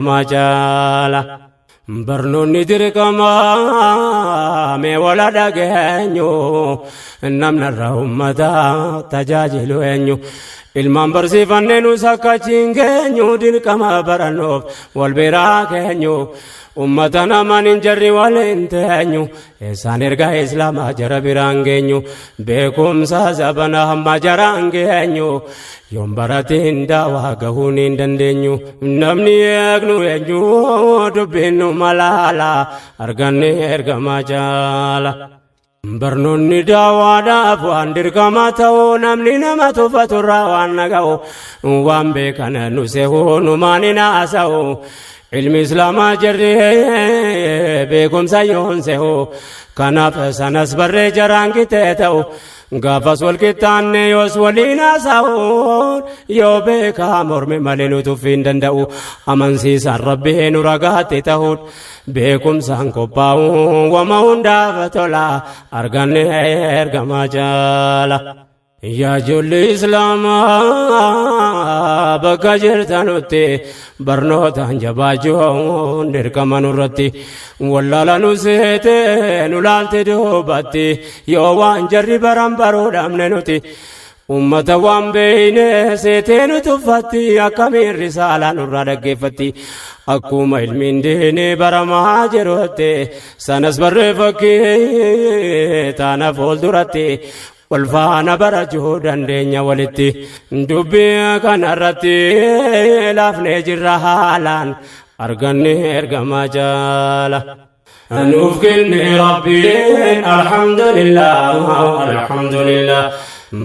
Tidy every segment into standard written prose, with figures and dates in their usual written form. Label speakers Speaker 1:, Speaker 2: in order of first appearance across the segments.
Speaker 1: Majala Barnoonni dirqama mee wala dhageenyu namnarra ummata tajaajilu eenyu ilmaan barsiifannee nus akkachiin keenyu dirqama barannoof wal biraa keenyu ummata namaan hin jarri waliin teenyu eessaan ergaa islaamaa jara biraan geenyu beekumsa zabana hamma jaraan geenyu yoon baratiin daawaa gahuun hin dandeenyu namni eegnu eenyu dubbinnu malaala arganne ergamaa jaala barnoonni daawaadhaaf waan dirqama ta'uu namni nama tuffaturraa waan naga'u waan beekan nu seehuu numaan hin haasa'u ilmi islaamaa jarri beekumsa yoon seehuu kanaaf sanas barree jaraan qixee ta'u gaafas wal qixxaanne yoos waliin haasa'uun yoo beekaa mormi malee nu tuffii hin danda'u amansiisaan rabbii nu ragaatti ta'uun beekumsaan qophaa'uun wama hundaaf tola arganne ergamaa jaala. Yaa ijoollee islaamaa bakka jirtanutti barnootaan jabaachuun dirqama nurratti wallaala nu seete nu laalte duubatti yoo waan jarri baran baruu dhabne nuti ummata waan beeyne seetee nu tuffatti akkamiin risaalaa nurraa dhaggeeffatti akkuma ilmiin deene baramaa jirutti sanas barree fakkii taana fuulduratti walfaana barachuu dandeenya walitti dubbii kanarratti laafnee jirra haalaan arganne ergamaa jaala. Nuuf kenne rabbiin alhamdulillah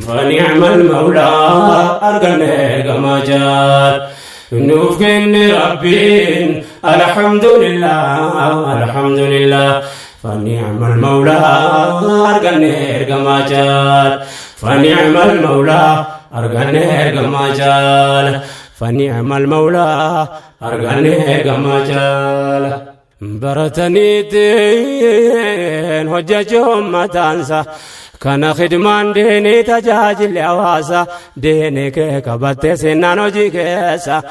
Speaker 1: fani'mal mawlaa arganne ergamaa jaala. Nuuf kenne rabbiin alhamdulillah فنعم المولى أرجعني إرجما جال فنعم المولى أرجعني إرجما جال فنعم المولى أرجعني إرجما جال برتني دين حججهم ما تنسى كان خدمان ديني تجاجل أواسا ديني كبت سنانو جيكسا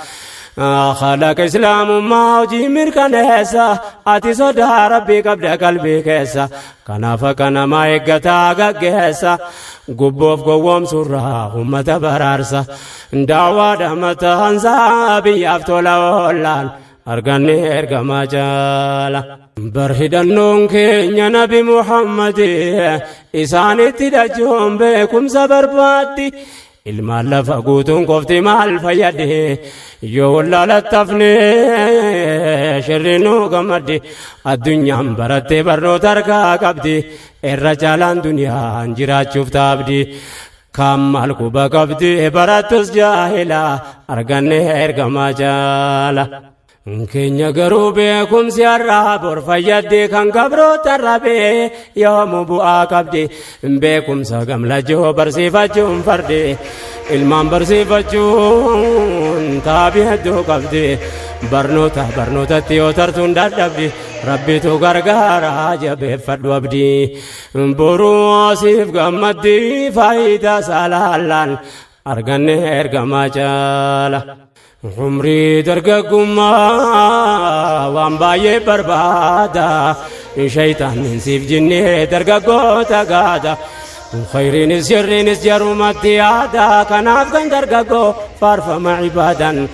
Speaker 1: خلق إسلام ما وجي مركنسا أتي صدى ربي قبل قلبي كيسا كان ما يقتا قيسا قبوف قوام سرها أمة برارسا دعوة دمت هنسا بيافتو لولان أرغني إرغما جالا برهدنون كينيا نبي محمد إساني تدجون بكم سبر باتي ilmaan lafa guutuun qofti maal fayyade yoo wallaalattafne shirrinuu gammadde addunyaan barattee barnoota harkaa qabdi irra caalaan duniyaan jiraachuuf taabdi kan maal quba qabdi barattus jaahila arganne ergamaa jaala. Keenya garuu beekumsi har'aa bor fayyadde kan gabroota rabee yoomu bu'aa qabdi beekumsa gamlachuu barsiifachuun farde ilmaan barsiifachuun taabii hedduu qabdi barnootatti yoo tartuun dadhabdi rabbitu gargaara jabeeffadhu abdi boruu asiif gammaddi faayidaa salaalaan arganne ergamaa jaala. عمري درقكما وانباي بربادا شيطان نسيف جني درقكو تقادا خيرين سيرين سجروا متيادا كان أفغان درقكو فارفا معبادا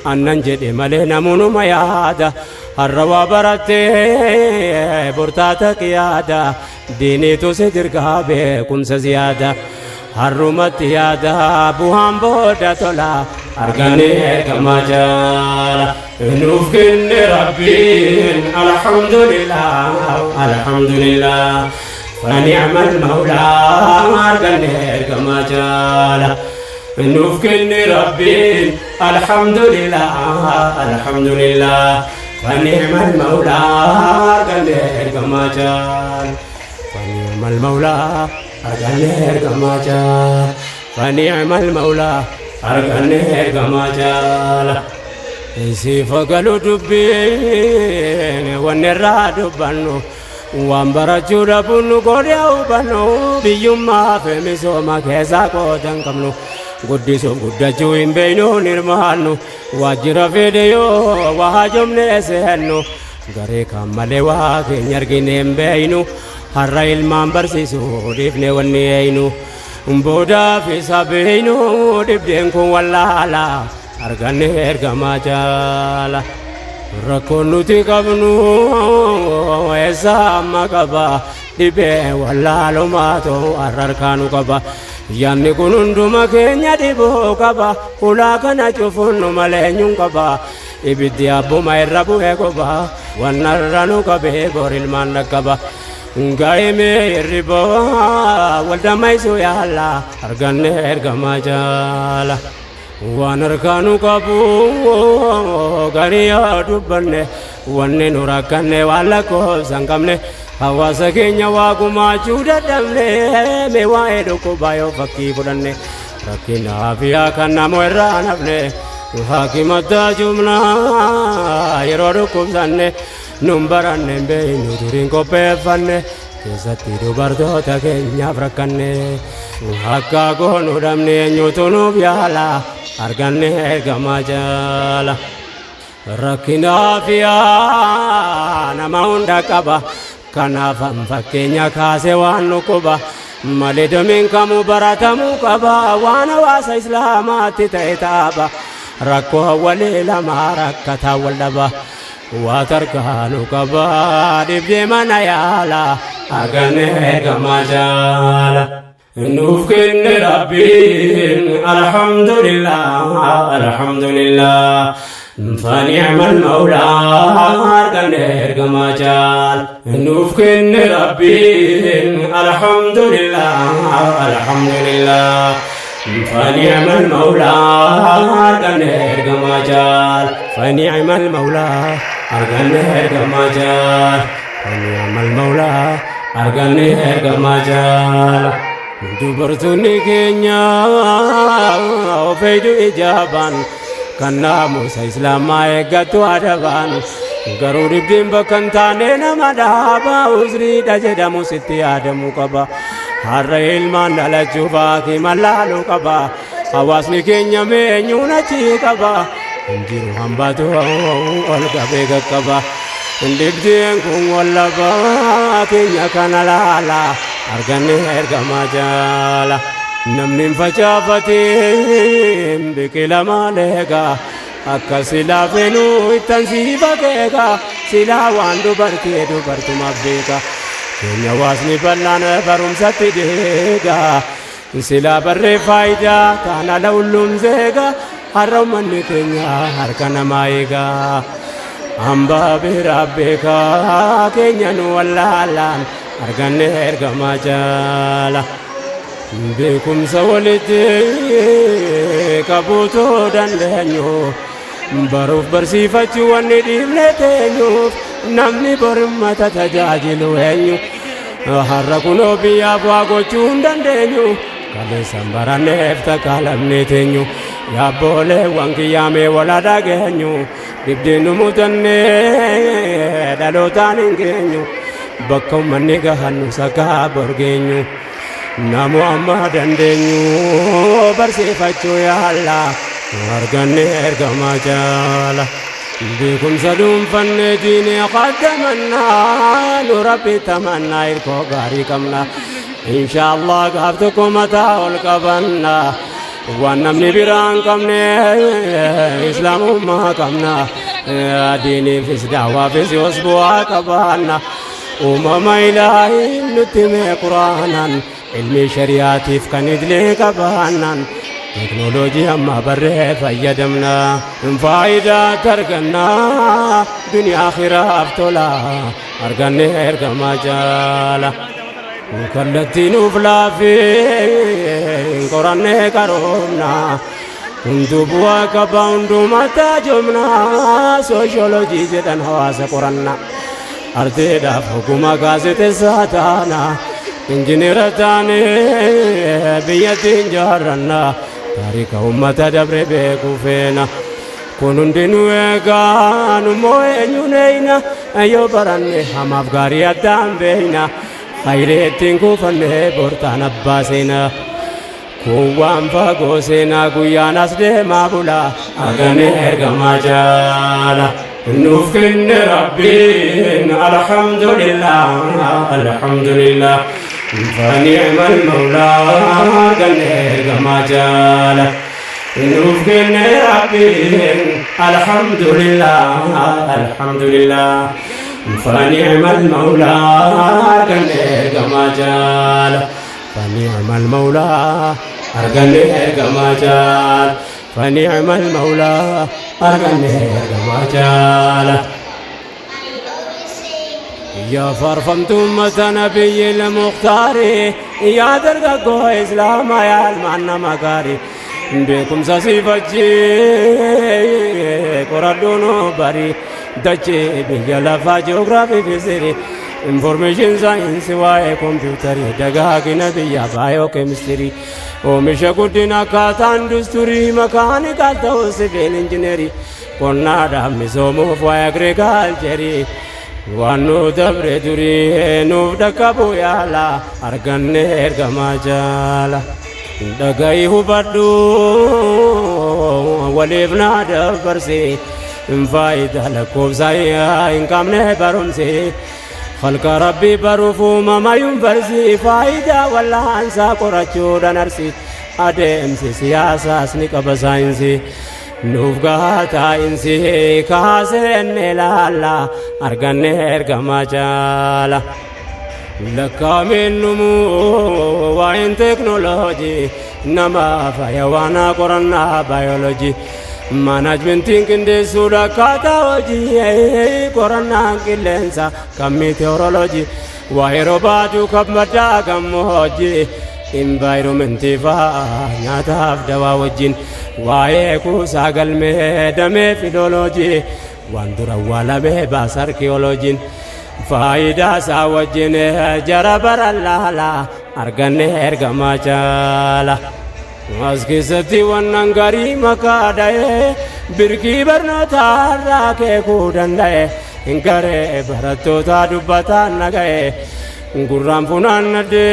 Speaker 1: أنن جدي ملينا منو ميادا الروا برتي برتاتك يادا ديني تسدرقها بكم زيادة حرمت يادا بوهام بودا تولا أرغني كما جال نوف كن ربين الحمد لله فنعم المولى أرغني كما جال نوف كن ربين الحمد لله فنعم المولى أرغني كما جال فنعم المولى أرغني كما جال فنعم المولى أرغني كما جال سيفقلوا دبين ونرى دبانو وانبرجو دبنو قريو بانو بيوما في مسوما كيسا قوتن كمنو guddisuuf guddachuu hin beeynuun hirmaannu waajjira fedhe yoo waa jomnee seennu garee kan malee waa keenya argine hin beeynu har'a ilmaan barsiisuu dhiifne wanni eeynu boodaaf isa beeynu dhibdeen kun wallaala arganne ergamaa jaala rakkoon nuti qabnu eessa amma qaba dhibee wallaalumaatoo harkaanu qaba yaanni kun hunduma keenya dhiboo qaba ulaa kana cufunnu maleenyuun qaba ibiddi abbuma irra bu'ee qoba wannarra nu qabee bor ilmaan dhaqqaba gaa'imee hirribaa waldammaysuu yaalla arganne ergamaa jaala waan harkaanu qabu garii yoo dubbanne wanni nu rakkanne waan lakkoofsan qabne hawaasa keenya waa gumaachuu dadhabne mee waa'ee dhukkubaa yoo fakkii fudhanne rakkinaa fi kan namoo irraa nafne hakimataa jumnaa yeroo dhukkubsanne nun baranne hin beeynu duriin qopheeffanne keessatti dubartoota keenyaaf rakkanne akka goonu dhabne eenyutu nuuf yaala arganne ergamaa jaala rakkinaa fi nama hunda qaba kanaaf fakkeenya kaase waan nu quba malee damiin kamuu baratamuu qaba waan hawaasa islaamaatti ta'e taaba rakkoo walii lamaa rakkataa wal dhaba waa tarkaanu qaba dhibdee mana yaala arganne ergamaa jaala nuuf kenne rabbiin alhamdulillah alhamdulillah فنعم المولى أرقنا إرقما جال نوف كن ربي الحمد لله الحمد لله فنعم المولى أرقنا إرقما جال فنعم المولى أرقنا إرقما جال فنعم المولى أرقنا إرقما جال دبرتني كنيا وفيدو إجابان kanna musa islama eeggatu adabaan garuu dhibdeen bakka hin taane nama dhaaba uzrii jedhamu sitti yaadamu qaba har'a ilmaan dhalachuuf hakiima laaluu qaba hawaasni keenya meenyuun achi qaba hinjiru hambatu ol qabee qaqqaba dhibdeen kun wallaba keenya kana laala arganne ergamaa jaala namni facaafatiin biqila maaleegaa akka silaa feenuu ittan siifa keegaa silaa waan dubartumaaf beeka keenya waasni bal'aan barumsatti deegaa silaa barree faayidaa kana lawullumseegaa har'a ummanni keenya harka namaa eegaa hambaa biraa beekaa keenya nu wallaalaan arganne ergamaa jaala beekumsa walitti qabuutoo dandeenyu baruuf barsiifachuu wanni dhiifne teenyuuf namni borimmata tajaajilu eenyu har'a kunoo biyyaaf waa gochuu hin dandeenyu kaleessan baranneef takaalamne teenyu yaabbooleewwan kiyyaamee wala dhageenyu dhibdeen nu mutannee dhalootaan hin geenyu bakka ummanni gahannu sakaa borgeenyu namu amma dandeenyu barsiifachuu yaalla arganne ergamaa jaala beekumsa dhuunfanne diinee qaddamannaa nu rabbi tamannaa hirkoo gaarii qabna inshaallah gaaf tokko mataa ol qabanna waan namni biraan qabne islaamummaa qabna diiniifis daawaafis yoos bu'aa qabaanna uumama ilaahiin nutti mee quraanan ilmi shari'aatiif kan idilee qabaannan teknooloojii amma barree fayyadamna faayidaa argannaa duniyaa akhiraaf tola arganne ergamaa jaala kallattii nuuf laafee qorannee qaroomna hunduu bu'aa qaba hundumataa jomna sooshoolojii jedhan hawaasa qoranna arteedhaaf hoguma gaazexeessaa taana injineera taane biyyattiin jaarranna taarika ummata dabre beekuu feena kun hundinuu eegaa nummoo eenyuun eeyna yoo baranne hamaaf gaarii addaan beeyna khayrii ittiin kuufanne bortaan abbaa seena kuwwan fagoo seenaa guyyaan as deemaa bula arganne ergamaa jaala nuuf kenne rabbiin alhamdulillah alhamdulillah fani'mal mawlaa arganne ergamaa jaala nuuf kenne rabbiin alhamdulillah alhamdulillah fani'mal mawlaa arganne ergamaa jaala فنعم المولى أرجعني جماجال فنعم المولى أرجعني جماجال يا فرفمت أمة نبي المختار يا درجة إسلام يا المعنى مكاري بكم ساسيفجي كوردونو بري دجي بيجلا جغرافي فيزيري information science waa'ee computerii dagaagina biyya biochemistry oomisha guddina akkaataa industirii makaanikaal ta'uu civil engineering qonnaadhaaf misoomuuf waa'ee agriculture waan nu dabre durii nuuf dhaqqabuu yaala arganne ergamaa jaala dhaga'i hubadhu waliif naa dabarse faayidaa lakkoofsaa hin qabne barumse خلق ربي بروفو ما ينفرسي فايدة ولا أنسى قرأتشو دنرسي أدمسي سياسة سنك بساينسي نوفقاتا إنسي كاسن لالا أرغن إرغما جالا لكا من نمو وين تكنولوجي نما فيوانا قرنا بيولوجي Managementing in the Sudakataology, Corona Kilensa, Meteorology, Wairobatu Kapmatagamoji, Environmentiva, Nataf Dawajin, Waeku Sagalme, Dame Philology, Wandura Walabe Bas Archaeology, Faida Sawajin, Jarabarala, Argane Ergamachala. Askisati wannangari makadae birki barnota rake kudandae inkare baratota dubbata nagae gurran funan nade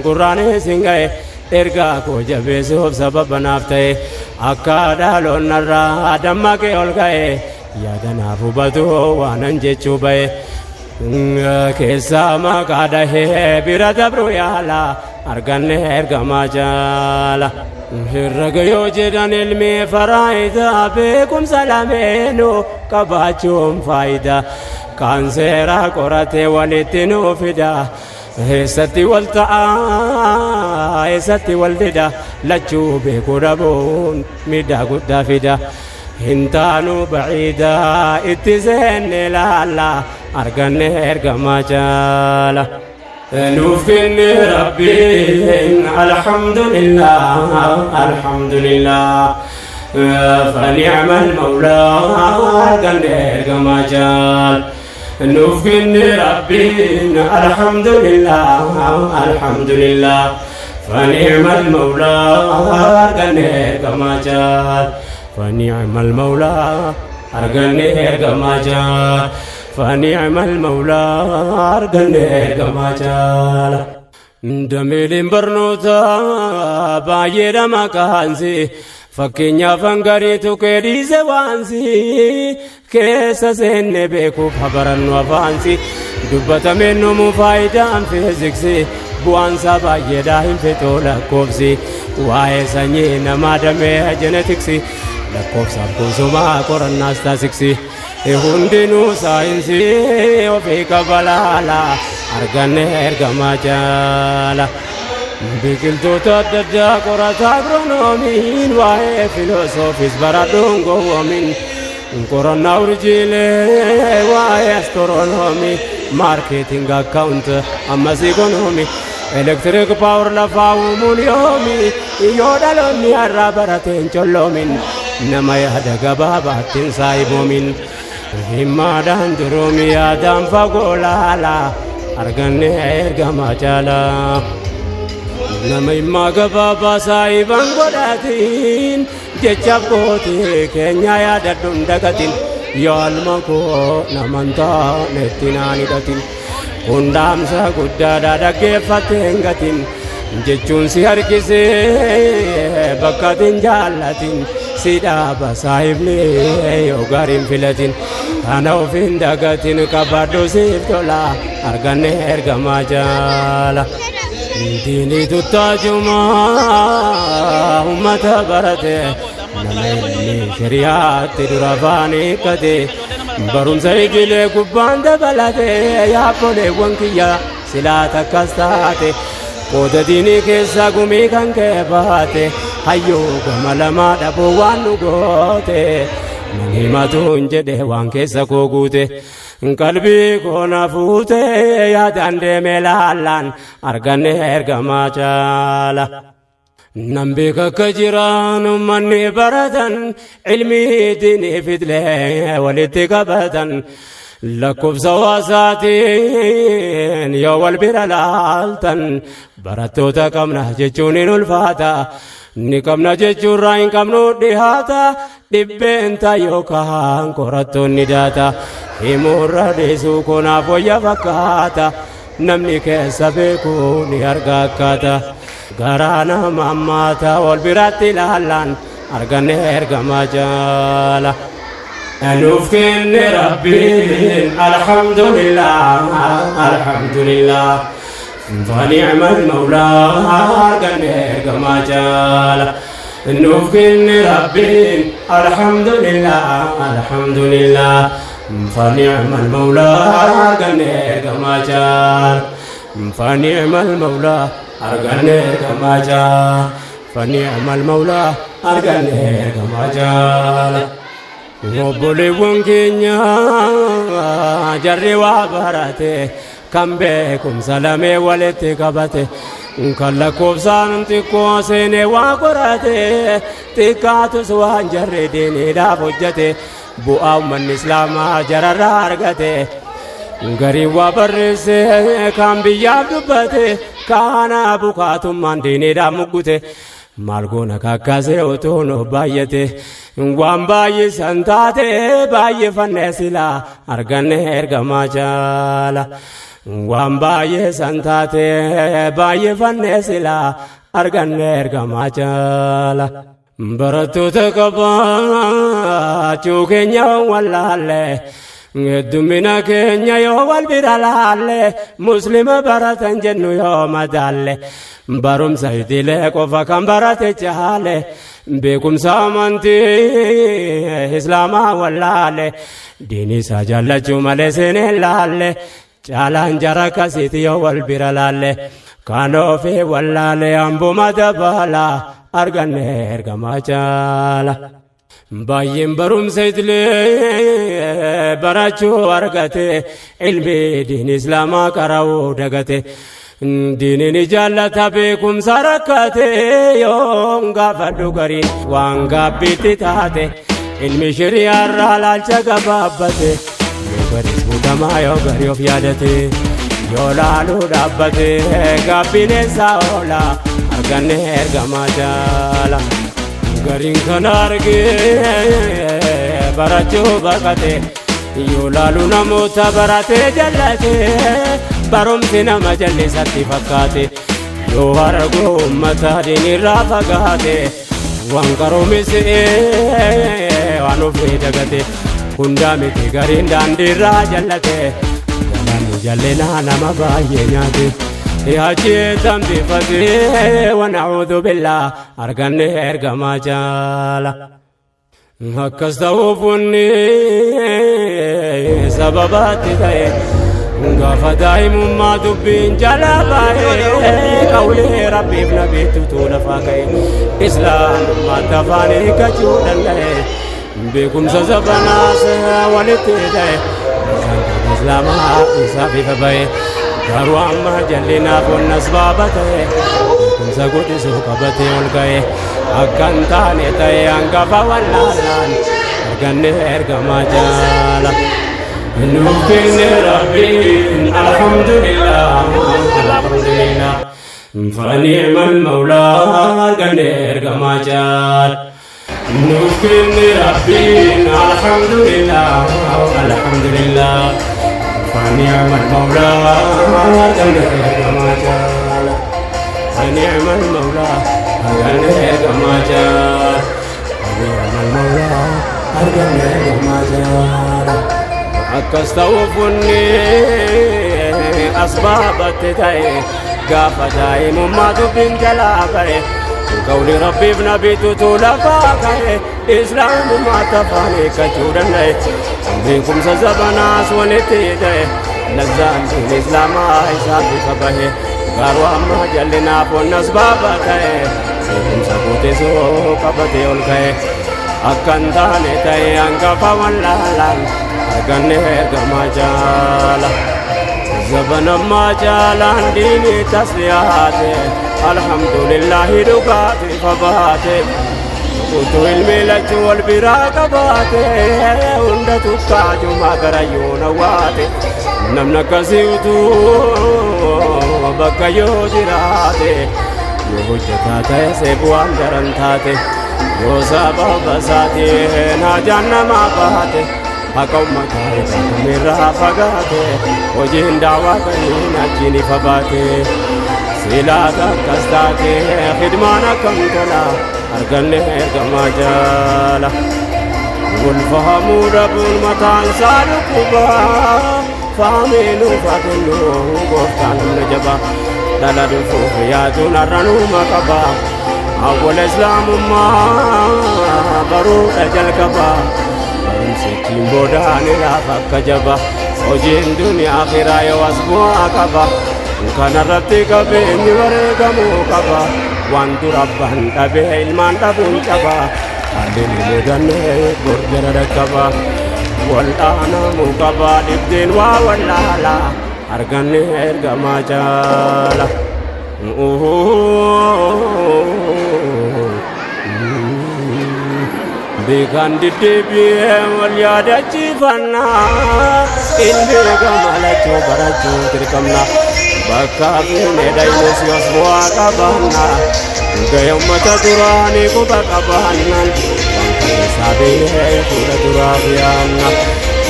Speaker 1: gurrane singae erga ko jabesuuf sababa naftae akka dhalonnarra dammaqe olgae yaadanaaf hubatu waanan jechuu bae keessa maqaadahe bira dabru yaala arganne ergamaa jaala herrega yoo jedhan ilmi faraayida beekumsa lameenu qabaachuun faayida kan seera qorate walitti nuu fida eessatti wal ta'a eessatti wal dida lachuu beekuu dhabuun miidhaa guddaa fida hintaanu baciida itti seenne laalla arganne ergamaa jaala nuuf kenne rabbiin alhamdulillah alhamdulillah fani'mal mawlaa arganne ergamaa jaala nuuf kenne rabbiin alhamdulillah alhamdulillah fani'mal mawlaa arganne ergamaa jaala فنعم المولى أرجعني إرجما جال فنعم المولى أرجعني إرجما جال دميلين برنوتا بايدا مكانسي فكينيا فانغاريتو كيريزي وانسي كيسا سن بيكو خبرن وفانسي دبتا منو مفايدا فيزيكسي بوانسا بايدا هنفتولا كوفسي واي سني نما دمي جينيتكسي lakkoofsa kuusumaa qorannaa istaatiksii hundinuu saayinsii ofii qabalaala arganne ergamaa jaala biqiltoota adda addaa qorata agronoomiin waa'ee filoosoofis baradhuun gowwoomin qorannaa urjiilee waa'ee astronoomii maarkeeting akkaawunt ammas ikoonoomii elektiriik paawur lafaa uumuun yoomii yoo dhaloonni har'aa barateen colloomin nama yaada gabaabaattiin saayiboomin himmaadhaan duroomi yaadaan fagoo laala arganne ergamaa jaala nama himmaa gabaabaa saayiban godhaatiin jechaaf kootee keenya yaadadhuun dagatin yoo alma koo namantaa nettinaan hidhatin hundaamsa guddaadhaa dhaggeeffatteen gatin jechuun si harkisee bakkatiin jaallatin si dhaaba saahibni yoo gaariin filatin kana ofiin dagatin qabadhu siif tola arganne ergamaa jaala diinii tuttaajumaa ummata barate nama ilmi shariyaatti dura faanii qate barumsa idilee gubbaan dabalate yaabboleewwan kiyya silaa takkas taate qooda diinii keessa gumii kan kee baate hayyoo gama lamaa dhabuu waan nu goote nan himatuun jedhe waan keessa koo guute qalbii koo na fuute yaadaan deemee laallaan arganne ergamaa jaala nan beeka akka jiraan ummanni baratan ilmii diinii fidlee walitti qabatan lakkoofsa hawaasaatiin yoo wal bira laaltan barattoota qabna jechuun hin ulfaata ni qabna jechuurraa hin qabnu dhihaata dhibbeenta yookaan qorattoonni daata himuurra dhiisuu kunaaf wayya fakkaata namni keessa beeku ni arga akkaata garaa nama ammaata wal biratti ilaallaan arganne ergamaa jaala ألوف كن ربي الحمد لله الحمد لله فنعم المولى قنير كما جال ألوف كن ربي الحمد لله الحمد لله فنعم المولى قنير كما جال فنعم المولى قنير كما جال فنعم المولى قنير كما جال obboleewwan keenya jarri waa barate kan beekumsa lamee walitti qabate kan lakkoofsaan xiqqoo seenee waa qorate xiqqaatus waan jarri diiniidhaaf hojjate bu'aa ummanni islaamaa jararraa argate garii waa barreesse kan biyyaaf dubbate kana bukaatummaan diiniidhaaf muggute maal goona kakkaasee otoo noo baay'ate waan baay'isan taate baay'ifannee silaa arganne ergamaa jaala waan baay'isan taate baay'ifannee silaa arganne ergamaa jaala barattoota qabaachuu keenya wallaalle heddumina keenya yoo wal bira laalle muslima baratan jennu yoo madaalle barumsa idilee qofa kan barate caale beekumsa amantii islaamaa wallaale diinii isaa jaallachuu malee seenee laalle caalaan jara akkasiiti yoo wal bira laalle kan ofii wallaale hambuma dabala arganne ergamaa jaala baay'een barumsa idilee barachuu argate ilmi diin islaamaa qara'uu dagate diiniin jaallata beekumsa rakkate yoon gaafadhu gariin waan gaabbiitti taate ilmi shariyaarraa laalcha gabaabbate yoo gariis fuutamaa yoo garii of yaadate yoo laaluu dhaabbate gaabbiin eessaa oola arganne ergamaa jaala gariin kana argee barachuu baqate yoo laaluu namoota barate jallate barumsi nama jallisatti fakkaate yoo argu ummata diinirraa fagaate waan qaroomise waan ofii dagate hundaa miti gariin daandiirraa jallate galaanni jallinaa nama baay'ee nyaate yaachee tambifate wanaa'uudhu billaa arganne ergamaa jaala akkas ta'uuf wanni sababaatti ta'e gaafa daa'imummaa dubbiin jalaa baay'ee qawlee rabbiif nabiitu lafaa ka'e islaamummaa tafaan hiikkachuu danda'e beekumsa sabanaas walitti ta'e islaamaa isaaf ifa ba'e garuu amma jallinaaf wannas baaba ta'e beekumsa guddisuu qabatee ol ka'e akka hin taane ta'e hangafa wallaalaan arganne ergamaa jaala نوفين ربي الحمد لله الحمد لله فنعم المولى قنير كما جال نوفين ربي الحمد لله الحمد لله فنعم المولى قنير كما جال ونعم المولى أرقني كما جار ونعم المولى أرقني كما جار أكستوفني أسباب التتاي قاف دائم ما تبين جلابي قول ربي بنبي تطول فاقه إسلام ما تفاني كجورني بكم سزبناس ونتيده لزان الإسلام عيسى فبه قاروا ما جلنا فونس بابته بكم سبوتي سو قبتي أولكه أكن داني تاي أنقفا واللالان أرقني كما جالا زبن ما جالان ديني تسلياتي الحمد لله دقاتي فباتي وتو الملك والبراق باتي وندتك عجما كريون واتي نمنك سيوتو بك يوجراتي يوجتاتي سيبوان درنتاتي يوسابا بساتي ناجان ما باتي أقومتها من رافقاتي وجين دعواتي نجيني فباتي سيلاتا كستاتي خدمانا كمتلا أرقني كما جالا والفهم رب المتان سالكوبا فامين فاتنو قفتان نجبا دالا دفوف ياتون الرنو مكبا أول إسلام ما برو أجل كبا سكين بوداني رافق جبا وجين دنيا آخرة يواسبوا كبا كان ربك بيني ورقمو كبا وانتو ربان تبه علمان تبون كبا عدل مدنه برجر ركبا والآنا مكبا لبدين وولالا أرغني إرغما جالا بيكان ديبي واليادا جيفانا إني غمالا جوبرا جوكركمنا بكا فيني داينوس يوسبوا كبانا غيومتا دراني كوبا كبانا وانكي سابيه كودا درابيانا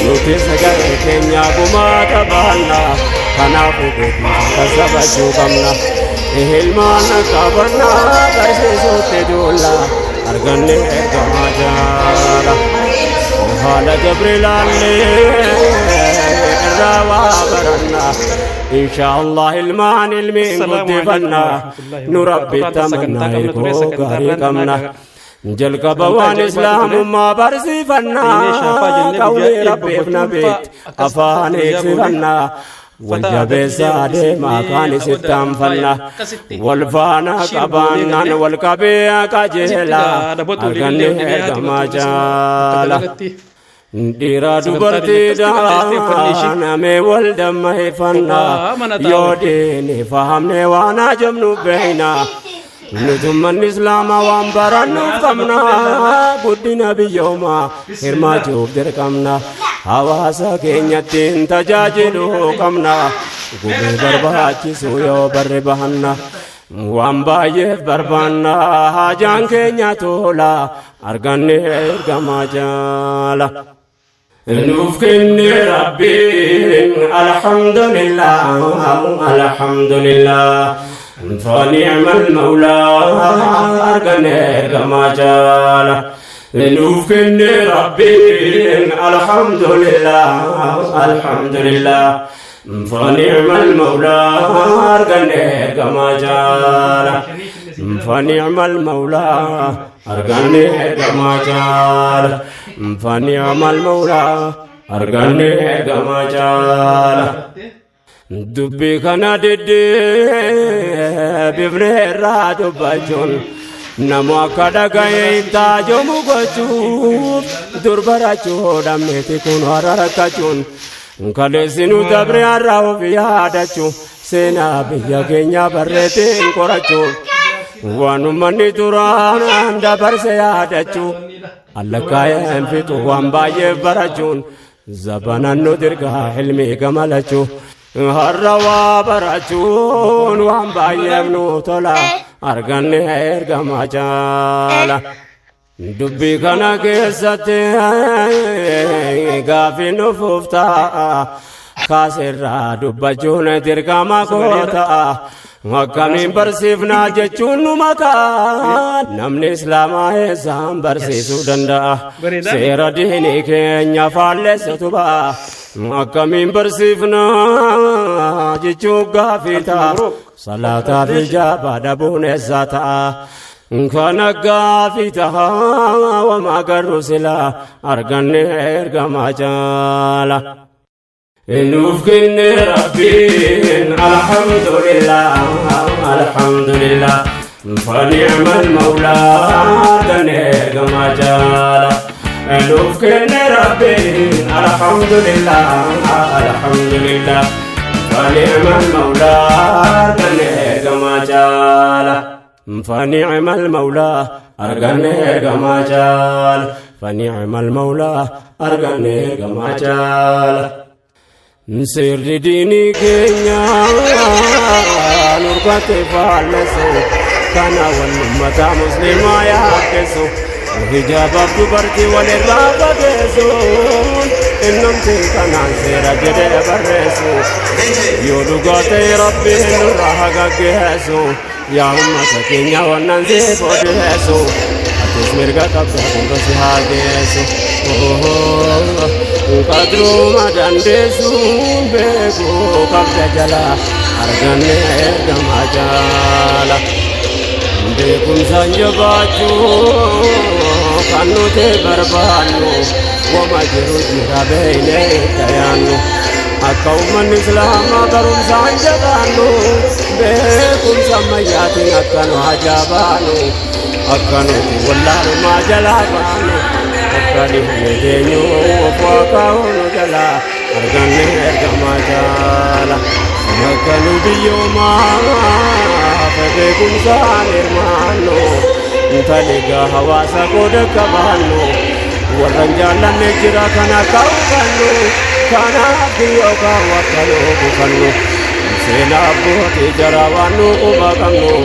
Speaker 1: نوتي سجاي كينيا كوما كبانا كنافو بيكي كسبا جوكمنا إهلمانا كبانا كرسي سوتي دولا أرغني كما جارا وحال جبريل الروا برنا إن شاء الله المعن المين قدفنا نربي التمنى إركو قريقمنا جلق بوان إسلام ما برسي فنا قولي ربي ابن بيت أفاني اكسفنا والجبسة ما كان ستام فنا والفانا كبانا والكبيا كجهلا أغني كما جالا ديرا دبرتي دانا مي والدم فنا يوديني فهمني وانا جمنو بينا نجم الإسلام وانبرنا فمنا قدنا بيوما هرما جوب دركمنا حواسا كينيتين تجاجلو كمنا قدي برباچي سويو بربهنا وانبايف بربانا حاجان كينيا تولا أرغني إرغما جالا نوفكني ربي الحمد لله الحمد لله فنعم المولى أرقني كما جالا نوفكني ربي الحمد لله الحمد لله فنعم المولى أرقني كما جالا فنعم المولى أرقني كما جالا فنعم المولى أرقني كما جالا دبي كان ددي بفنه را دباجون نمو كدا گاي تاجو مغچو دربراچو دمنتي كون هراركچون كالسينو دبر راو بيادچو سينا بيا گينيا برتين قرچو وانو مني دوران دبر سيادچو اللكاي انفتو وانباي برچون زبانانو درغا حلمي گمالچو هروا برچون وانباي منو تولا أرغني إرغما جالا دبي كان كيستي غافي نفوفتا kaasirraa dubbachuun dirqama koo ta'a akkamiin barsiifnaa jechuun nu makaa namni islaamaa eessaan barsiisuu danda'a seera diinii keenya faalleessatu ba'a akkamiin barsiifnaa jechuun gaafii ta'a salaataa fi jaabaa dhabuun eessaa ta'a kana gaafii ta'a wamaa garuu silaa arganne ergamaa jaala nuuf kenne rabbiin alhamdulillah alhamdulillah fani'mal mawlaa arganne ergamaa jaala nuuf kenne rabbiin alhamdulillah alhamdulillah fani'mal mawlaa arganne ergamaa jaala فنعم المولى أرغني جماجال فنعم المولى أرغني جماجال نسير ديني كينيا نرقات فالسو كان والأمة مسلمة يحكسو وحجاب برتي والرابة بيسون إنهم كان سير جدي برسو يولغات ربي نراها قيسو يا أمة كينيا وننزي فوديسو أتسمير قطبتا كنتسي هاجيسو قدرو مدندسو بيكو قبضة جلا أرغني إرغما جالا بيكم سنجباتو كانو تبربانو وما جرو جرا بيني تيانو أكوم الإسلام أكرم سانجبانو بكم سمياتي أكنو عجابانو أكنو والله ما جلابانو أكنو يدينيو وفاقاونو جلا أرغني إرغما جالا أكنو بيوما فبكم سانرمانو انتلقى حواسا قدك بانو ورنجالا نجرا كنا كوكانو كنا بيوكا وكانو بكانو سينا بوتي جراوانو قباقانو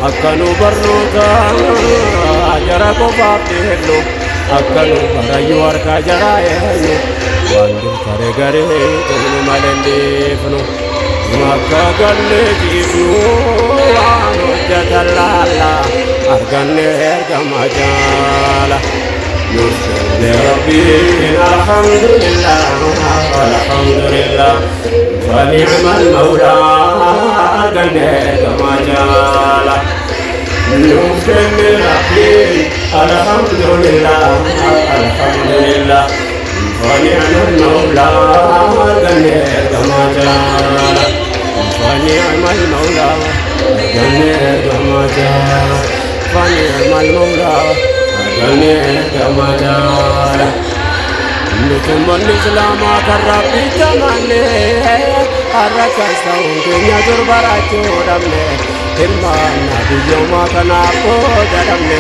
Speaker 1: أكانو برنوتا جرا قبابتهنو أكانو برايو أركا جرايهنو واندو كاري غاري تغنو مالنديفنو مكا غالي جيفنو وانو جتلالا أرغني إرغما جالا نسل ربي الحمد لله الحمد لله فنعم المولى أرغني إرغما جالا نسل ربي الحمد لله الحمد لله فنعم المولى أرغني إرغما جالا فنعم المولى أرغني إرغما جالا فنعم المولى أرغني إرغما جالا نتم الإسلام كربي تمني أركستون كنيا درباراتو دمني hirmaan biyyooma kanaaf jedhamne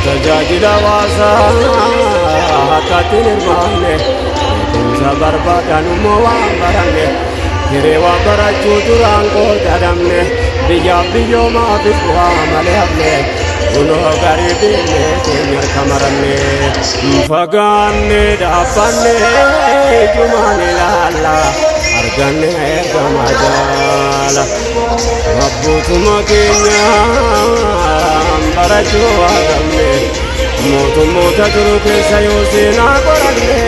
Speaker 1: tajaajila hawaasaa akkaatiin hirmaanne beekumsa barbaadan immoo waan baranne hiree waan barachuu duraan jedhamne biyyaaf biyyoomaafis bu'aa malee hafne kunoo garii beekne keenya harka maranne fagaanne dhaabbanne ijumaan ilaalla arganne ergamaa jaala abbootuma keenya barachuu argamne mootummoota turu keessa yoo seenaa qoranne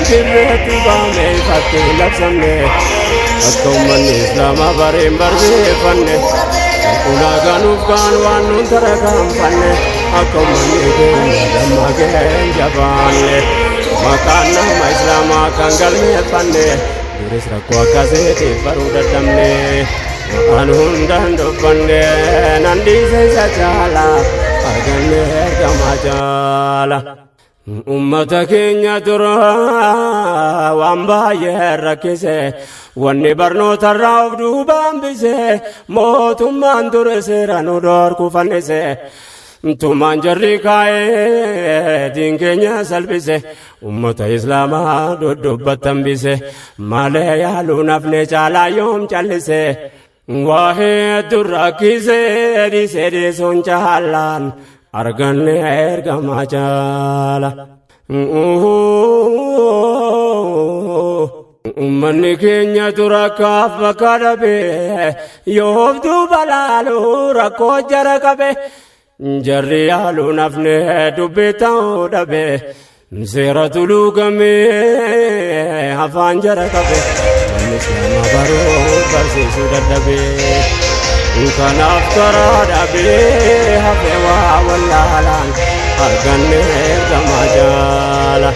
Speaker 1: dirreetti baane fakkii labsamne akka ummanni islaamaa bareen barbeeffanne ulaagaa kaan waan nuun tarkaanfanne akka ummanni keenya dammaqeen jabaanne maqaan nama islaamaa kan galmeeffanne duris rakkoo akkasiitiif baruu dadhabne waan hundaan dubbanne nan dhiise isa jaala arganne ergamaa jaala ummata keenya dura waan baay'ee rakkise wanni barnootarraa of duubaan hambise mootummaan ture seera nu dhorku fannise tumaan jarri kaa'ee diin keenya salphise ummata islaamaa duddubbatti hambise malee yaaluu nafne caalaa yoom callise waa'ee dur rakkise dhiise dhiisuun caalaan arganne ergamaa jaala ummanni keenya turakkaaf bakka dhabe yoobdu balaalu rakkoo jara qabe jarri yaaluu nafne dubbii ta'uu dhabe seera tuluu gamee afaan jara qabe namni islaama baruu barsiisuu dadhabe kanaaf karaa dhabee hafe waa wallaalaan arganne ergamaa jaala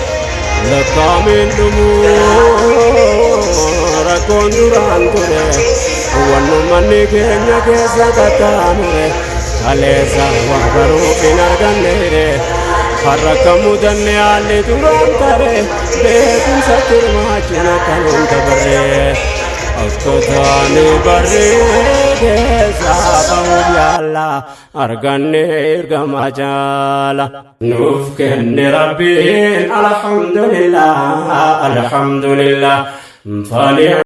Speaker 1: lakkaa'ameen dhumuu rakkoon duraan ture wannummanni keenya keessa qaxxaamure kaleessa waa baruuf hin arganneere har'a mudanne haalli duraan tare beekumsa turmaachina kan hin dabarre akkotaani barree keessaa ba'uuf yaalla arganne ergamaa jaala nuuf kenne rabbiin alhamdulillah alhamdulillah.